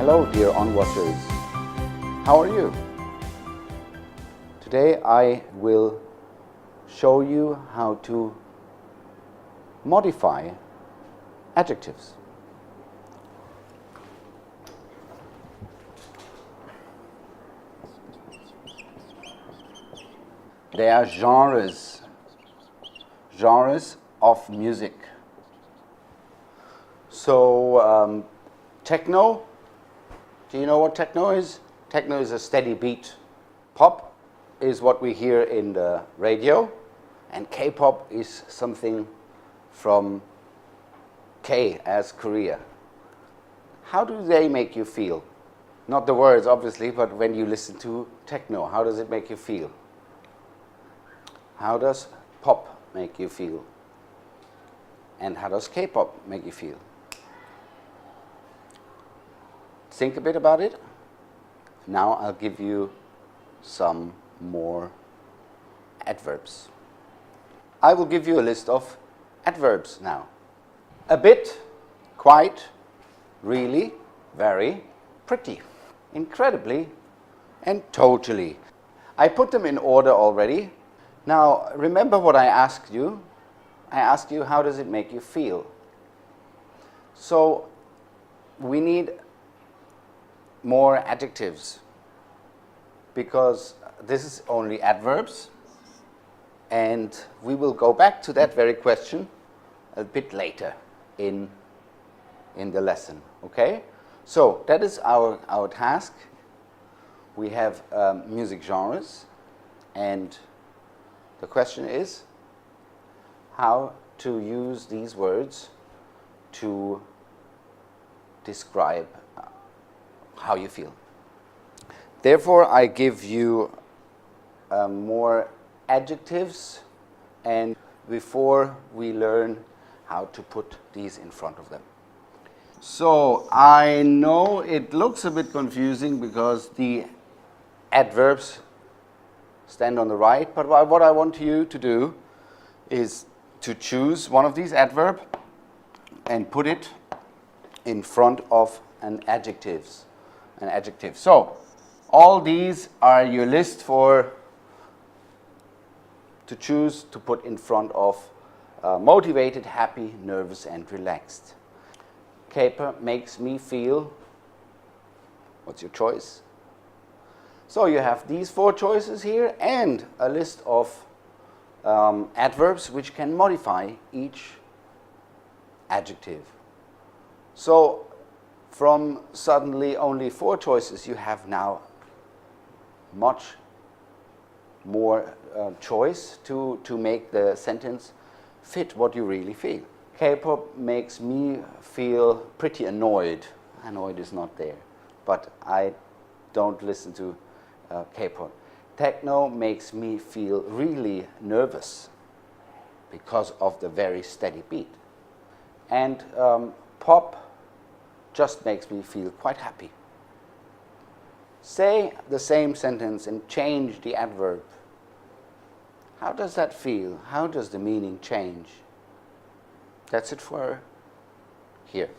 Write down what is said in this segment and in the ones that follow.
Hello dear onwatchers, how are you? Today I will show you how to modify adjectives. There are genres of music. So techno, do you know what techno is? Techno is a steady beat. Pop is what we hear in the radio, and K-pop is something from K as Korea. How do they make you feel? Not the words, obviously, but when you listen to techno, how does it make you feel? How does pop make you feel? And how does K-pop make you feel? Think a bit about it. Now I'll give you some more adverbs. I will give you a list of adverbs now. A bit, quite, really, very, pretty, incredibly, and totally. I put them in order already. Now, remember what I asked you? I asked you, how does it make you feel? So, we need more adjectives, because this is only adverbs, and we will go back to that very question a bit later in the lesson, okay? So, that is our task. We have music genres, and the question is how to use these words to describe how you feel. Therefore, I give you more adjectives, and before we learn how to put these in front of them. So, I know it looks a bit confusing because the adverbs stand on the right, but what I want you to do is to choose one of these adverbs and put it in front of an adjective. So, all these are your list to choose to put in front of motivated, happy, nervous, and relaxed. Caper makes me feel. What's your choice? So you have these 4 choices here and a list of adverbs which can modify each adjective. So from suddenly only 4 choices, you have now much more choice to make the sentence fit what you really feel. K-pop makes me feel pretty annoyed. Annoyed is not there, but I don't listen to K-pop. Techno makes me feel really nervous because of the very steady beat. And pop just makes me feel quite happy. Say the same sentence and change the adverb. How does that feel? How does the meaning change? That's it for here.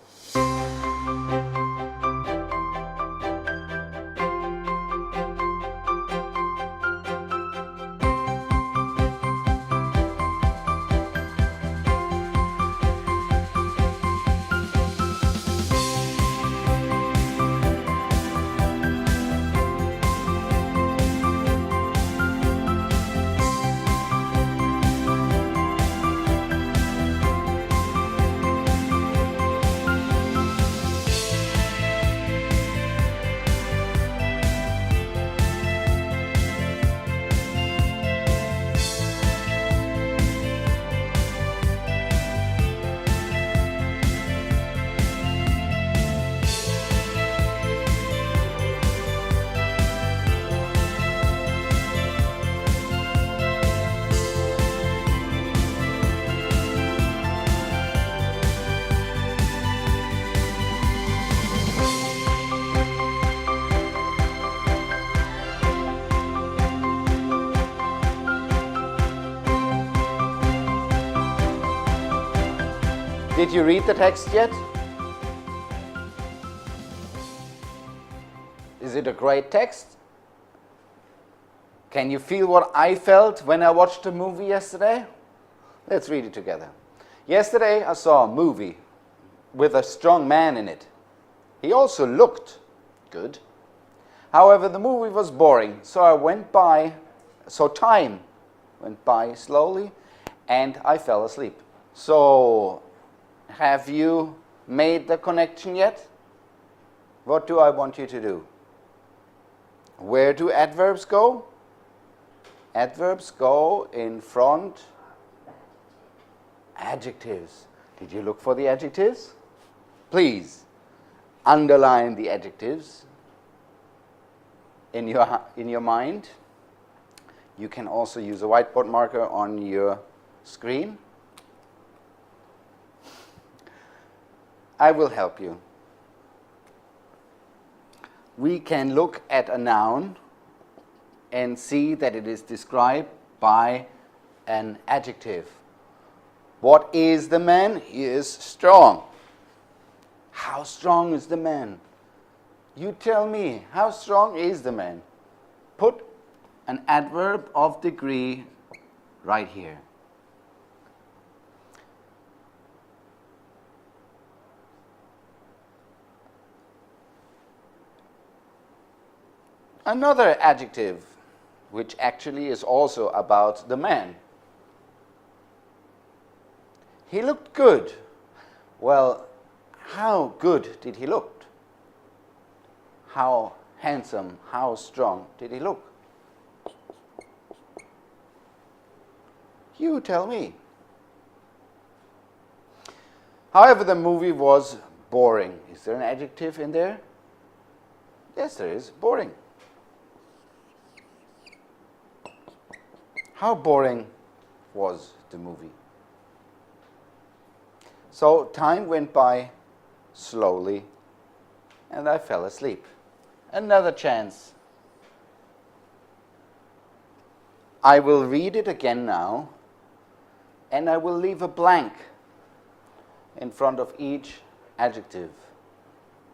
Did you read the text yet? it a great text? Can you feel what I felt when I watched the movie yesterday? Let's read it together. Yesterday I saw a movie with a strong man in it. He also looked good. However, the movie was boring, so time went by slowly and I fell asleep. So, have you made the connection yet? What do I want you to do? Where do adverbs go? Adverbs go in front adjectives. Did you look for the adjectives? Please underline the adjectives in your mind. You can also use a whiteboard marker on your screen. I will help you. We can look at a noun and see that it is described by an adjective. What is the man? He is strong. How strong is the man? You tell me, how strong is the man? Put an adverb of degree right here. Another adjective, which actually is also about the man. He looked good. Well, how good did he look? How handsome, how strong did he look? You tell me. However, the movie was boring. Is there an adjective in there? Yes, there is. Boring. How boring was the movie? So time went by slowly and I fell asleep. Another chance. I will read it again now and I will leave a blank in front of each adjective.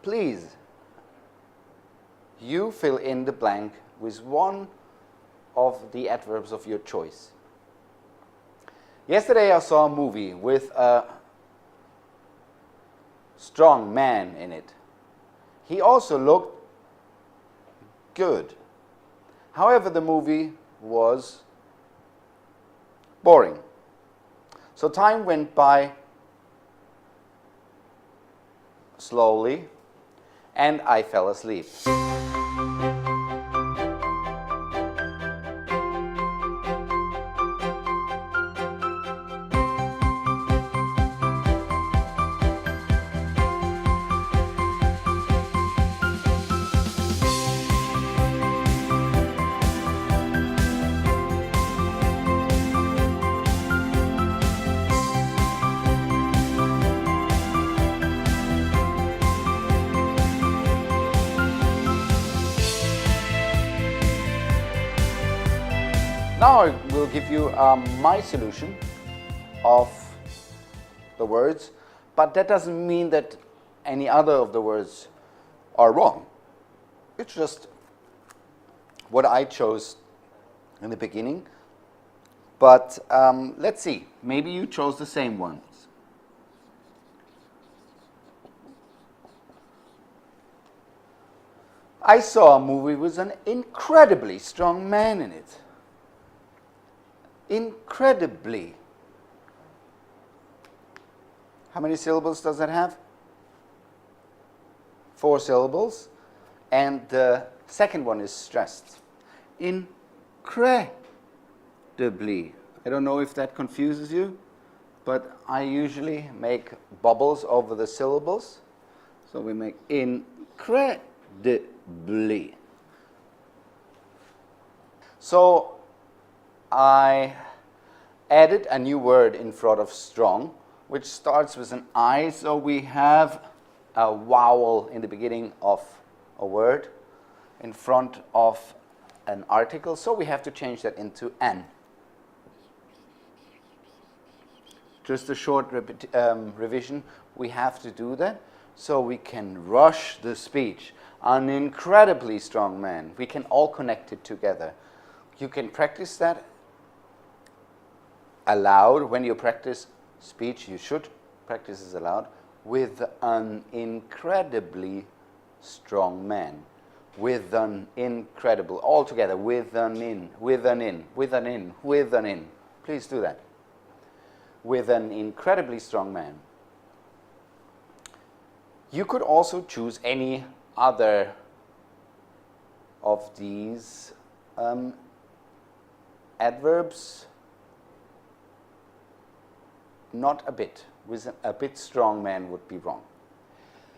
Please, you fill in the blank with one of the adverbs of your choice. Yesterday I saw a movie with a strong man in it. He also looked good. However, the movie was boring. So time went by slowly and I fell asleep. Now I will give you my solution of the words, but that doesn't mean that any other of the words are wrong. It's just what I chose in the beginning. But let's see, maybe you chose the same ones. I saw a movie with an incredibly strong man in it. Incredibly. How many syllables does that have? 4 syllables. And the second one is stressed. Incredibly. I don't know if that confuses you, but I usually make bubbles over the syllables. So we make incredibly. So I added a new word in front of strong, which starts with an I, so we have a vowel in the beginning of a word in front of an article, so we have to change that into an. Just a short revision, we have to do that so we can rush the speech. An incredibly strong man. We can all connect it together. You can practice that aloud. When you practice speech, you should practice this aloud. With an incredibly strong man. With an incredible, all together, with an in, with an in, with an in, with an in. Please do that. With an incredibly strong man. You could also choose any other of these adverbs. Not a bit. With a bit strong man would be wrong.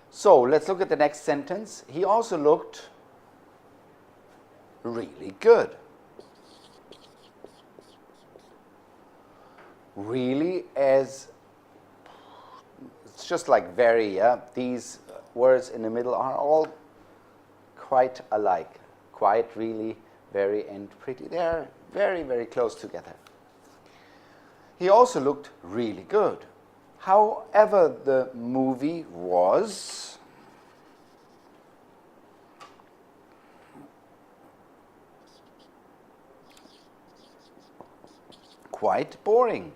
So let's look at the next sentence. He also looked really good. Really, as it's just like very, yeah? These words in the middle are all quite alike. Quite, really, very, and pretty. They are very, very close together. He also looked really good. However, the movie was quite boring.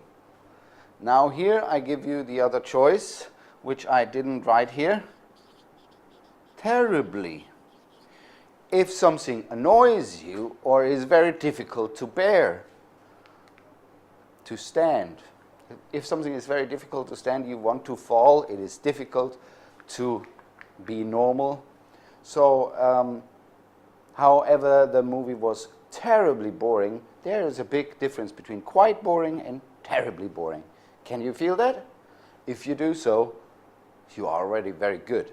Now here I give you the other choice, which I didn't write here. Terribly. If something annoys you or is very difficult to bear, to stand. If something is very difficult to stand, you want to fall, it is difficult to be normal. So, however, the movie was terribly boring. There is a big difference between quite boring and terribly boring. Can you feel that? If you do so, you are already very good.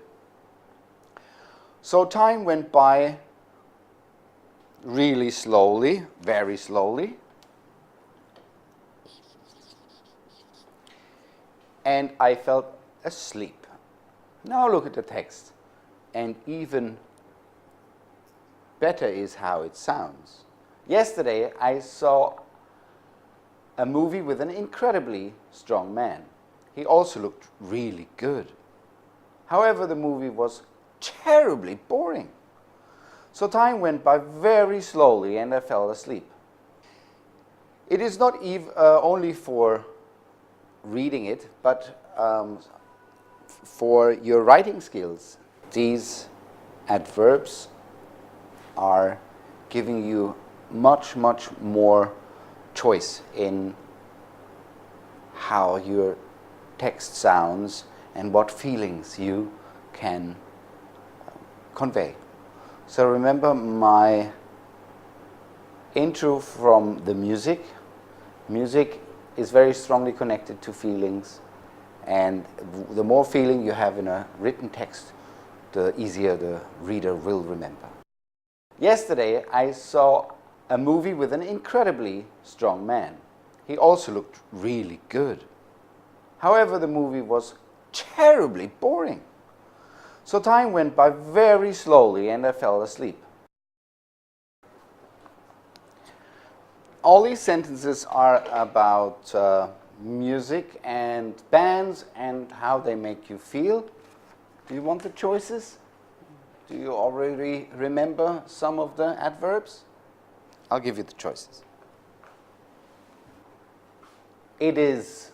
So time went by really slowly, very slowly. And I felt asleep. Now look at the text. And even better is how it sounds. Yesterday I saw a movie with an incredibly strong man. He also looked really good. However, the movie was terribly boring. So time went by very slowly and I fell asleep. It is not only for reading it, but for your writing skills. These adverbs are giving you much, much more choice in how your text sounds and what feelings you can convey. So remember my intro from the music. Music is very strongly connected to feelings, and the more feeling you have in a written text, the easier the reader will remember. Yesterday I saw a movie with an incredibly strong man. He also looked really good. However, the movie was terribly boring. So time went by very slowly and I fell asleep. All these sentences are about music and bands and how they make you feel. Do you want the choices? Do you already remember some of the adverbs? I'll give you the choices. It is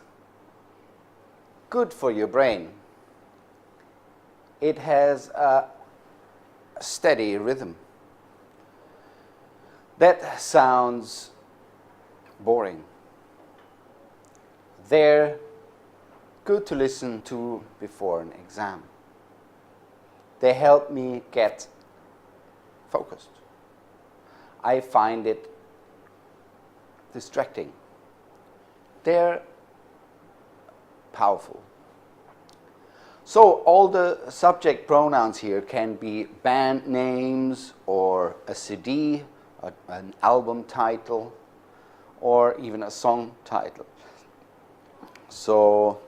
good for your brain. It has a steady rhythm. That sounds boring. They're good to listen to before an exam. They help me get focused. I find it distracting. They're powerful. So all the subject pronouns here can be band names or a CD, an album title, or even a song title. So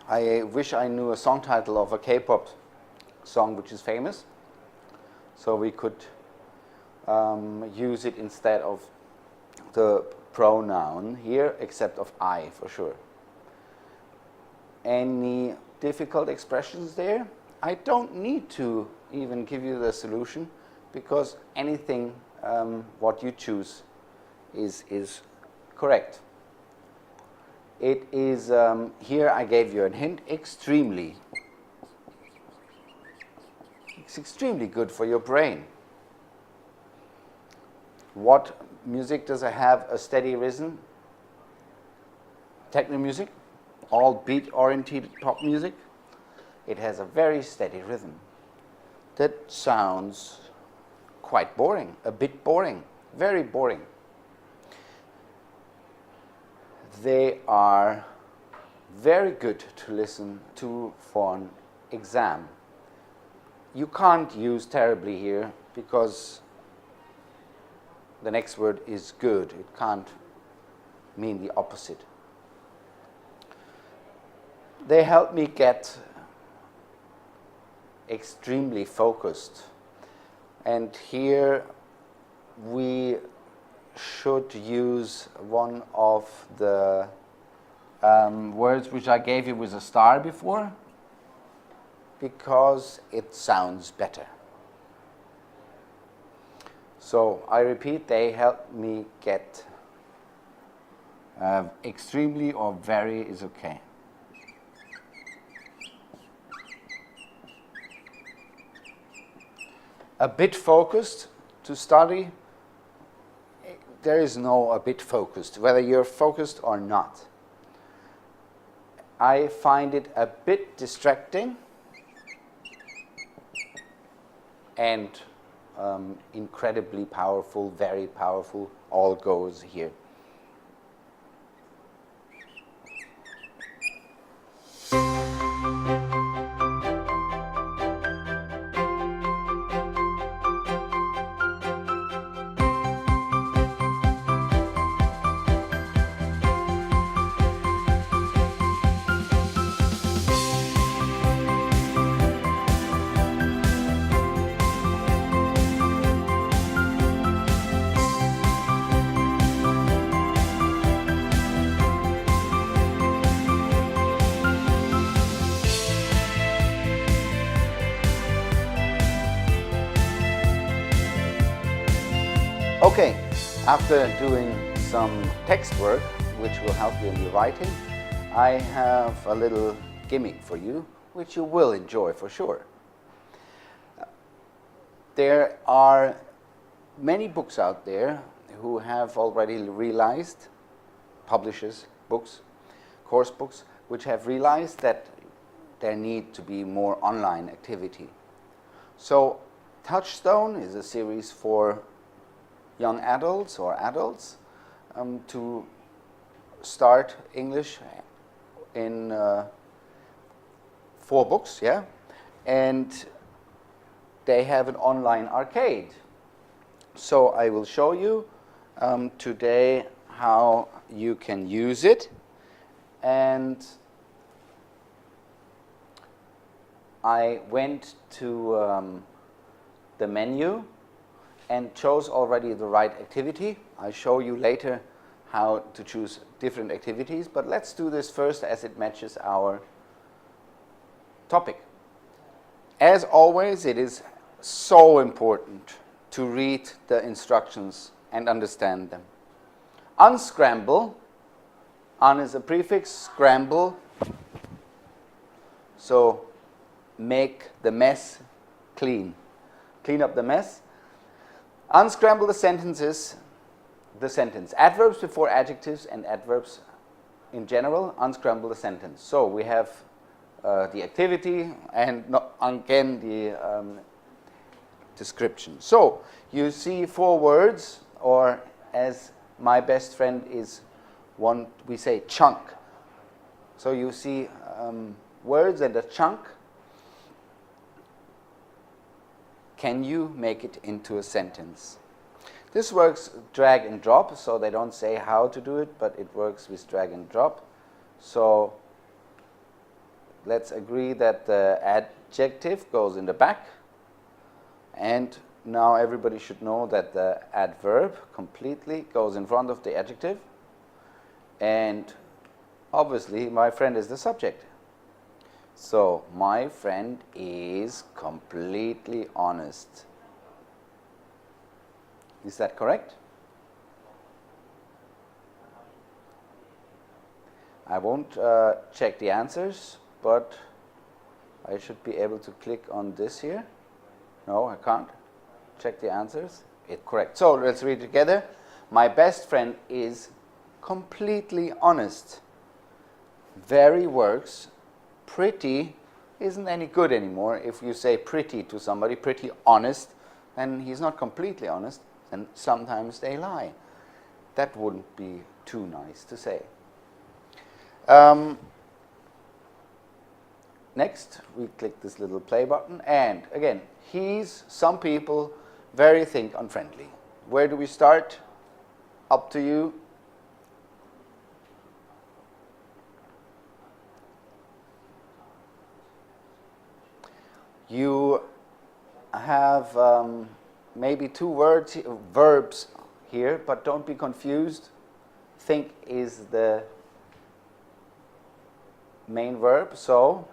I wish I knew a song title of a K-pop song which is famous, so we could use it instead of the pronoun here, except of I for sure. Any difficult expressions there. I don't need to even give you the solution, because anything what you choose is correct. It is, here I gave you a hint, extremely. It's extremely good for your brain. What music does it have a steady rhythm? Techno music, all beat-oriented pop music. It has a very steady rhythm. That sounds quite boring, a bit boring, very boring. They are very good to listen to for an exam. You can't use terribly here, because the next word is good. It can't mean the opposite. They help me get extremely focused. And here we should use one of the words which I gave you with a star before, because it sounds better. So I repeat, they help me get extremely or very is okay. A bit focused to study. There is no a bit focused, whether you're focused or not. I find it a bit distracting and incredibly powerful, very powerful, all goes here. Okay, after doing some text work, which will help you in your writing, I have a little gimmick for you, which you will enjoy for sure. There are many books out there who have already realized, publishers, books, course books, which have realized that there need to be more online activity. So Touchstone is a series for young adults or adults to start English in 4 books, yeah? And they have an online arcade. So I will show you today how you can use it. And I went to the menu and chose already the right activity. I'll show you later how to choose different activities, but let's do this first as it matches our topic. As always, it is so important to read the instructions and understand them. Unscramble, un is a prefix, scramble, so make the mess clean. Clean up the mess. Unscramble the sentences, the sentence. Adverbs before adjectives and adverbs in general, unscramble the sentence. So we have the activity and again the description. So you see 4 words, or as my best friend is one, we say chunk. So you see words and a chunk. Can you make it into a sentence? This works drag and drop, so they don't say how to do it, but it works with drag and drop. So let's agree that the adjective goes in the back. And now everybody should know that the adverb completely goes in front of the adjective. And obviously my friend is the subject. So, my friend is completely honest. Is that correct? I won't check the answers, but I should be able to click on this here. No, I can't. Check the answers. It's correct. So let's read together. My best friend is completely honest. Very works. Pretty isn't any good anymore. If you say pretty to somebody, pretty honest, then he's not completely honest, and sometimes they lie. That wouldn't be too nice to say. Next, we click this little play button, and again, some people very think unfriendly. Where do we start? Up to you. You have maybe two verbs here, but don't be confused. Think is the main verb, so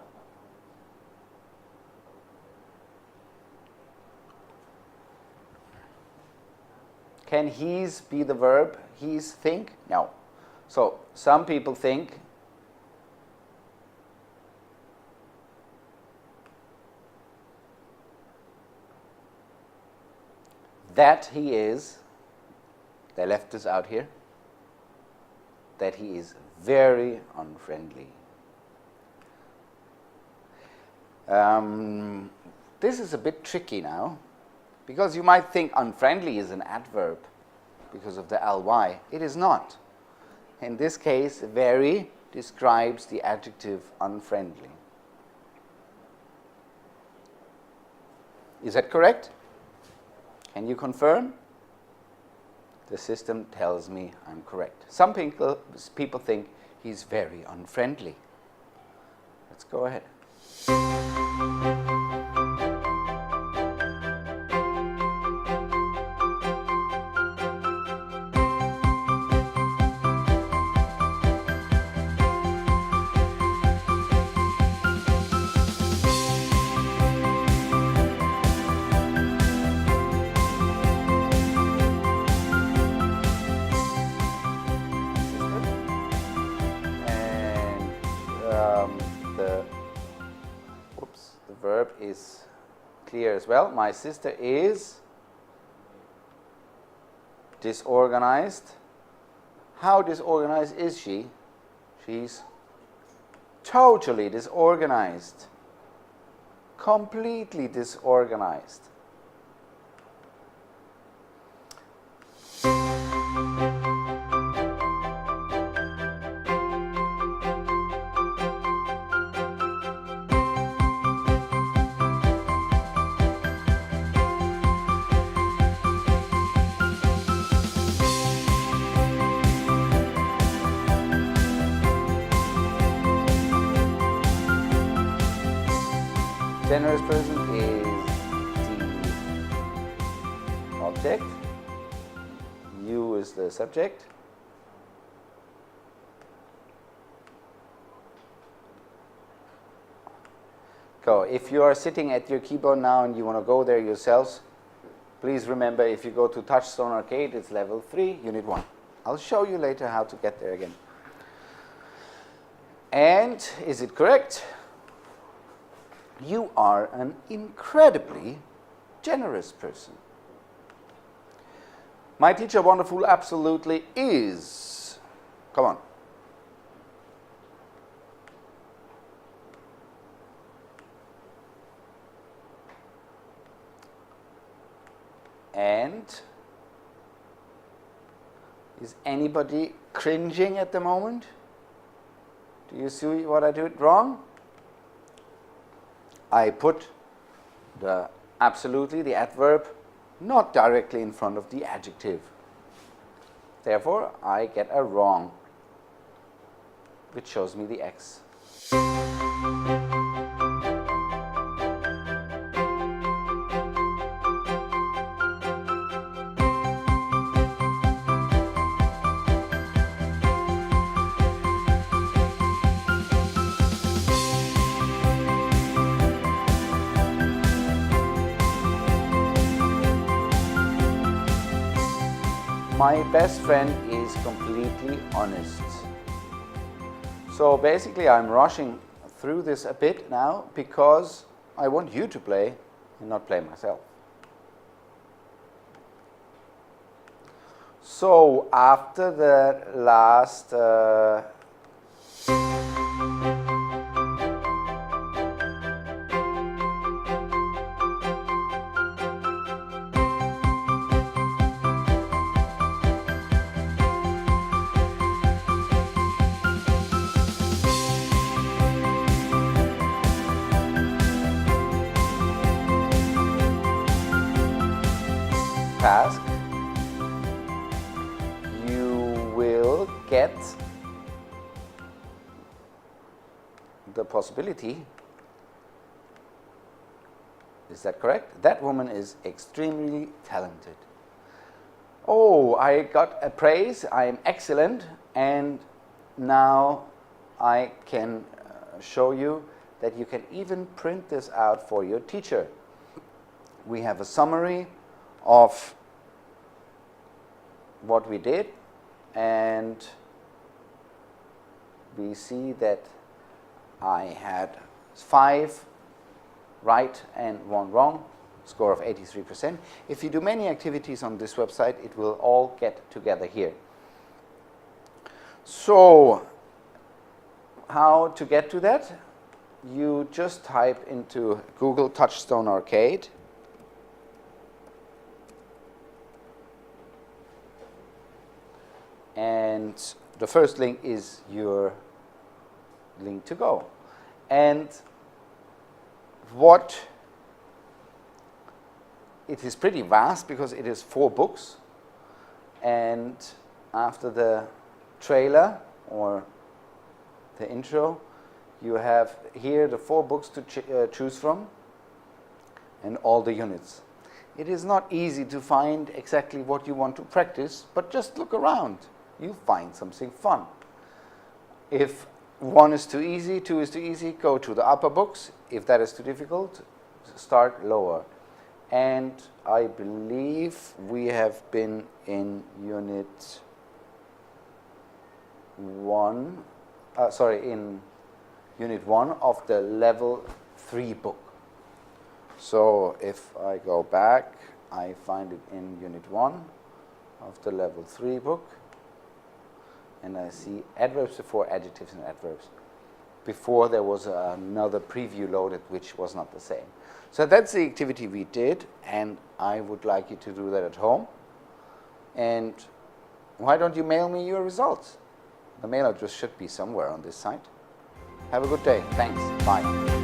can he's be the verb? He's think? No. So some people think that he is, they left this out here, that he is very unfriendly. This is a bit tricky now, because you might think unfriendly is an adverb because of the ly. It is not. In this case, very describes the adjective unfriendly. Is that correct? Can you confirm? The system tells me I'm correct. Some people think he's very unfriendly. Let's go ahead. The verb is clear as well. My sister is disorganized. How disorganized is she? She's totally disorganized. Completely disorganized. Generous person is the object. You is the subject. Go. If you are sitting at your keyboard now and you want to go there yourselves, please remember if you go to Touchstone Arcade, it's level 3, unit 1. I'll show you later how to get there again. And is it correct? You are an incredibly generous person. My teacher, wonderful, absolutely is. Come on. And is anybody cringing at the moment? Do you see what I did wrong? I put the absolutely, the adverb, not directly in front of the adjective. Therefore, I get a wrong, which shows me the X. My best friend is completely honest. So basically I'm rushing through this a bit now because I want you to play and not play myself. So after the last task, you will get the possibility. Is that correct? That woman is extremely talented. Oh, I got a praise, I'm excellent, and now I can show you that you can even print this out for your teacher. We have a summary of what we did, and we see that I had 5 right and 1 wrong, score of 83%. If you do many activities on this website, it will all get together here. So how to get to that? You just type into Google Touchstone Arcade. And the first link is your link to go. And it is pretty vast because it is 4 books. And after the trailer or the intro, you have here the 4 books to choose from and all the units. It is not easy to find exactly what you want to practice, but just look around. You find something fun. If 1 is too easy, 2 is too easy, go to the upper books. If that is too difficult, start lower. And I believe we have been in unit 1, in unit 1 of the level 3 book. So if I go back, I find it in unit 1 of the level 3 book. And I see adverbs before adjectives and adverbs. Before there was another preview loaded which was not the same. So that's the activity we did, and I would like you to do that at home. And why don't you mail me your results? The mail address should be somewhere on this site. Have a good day. Thanks. Bye.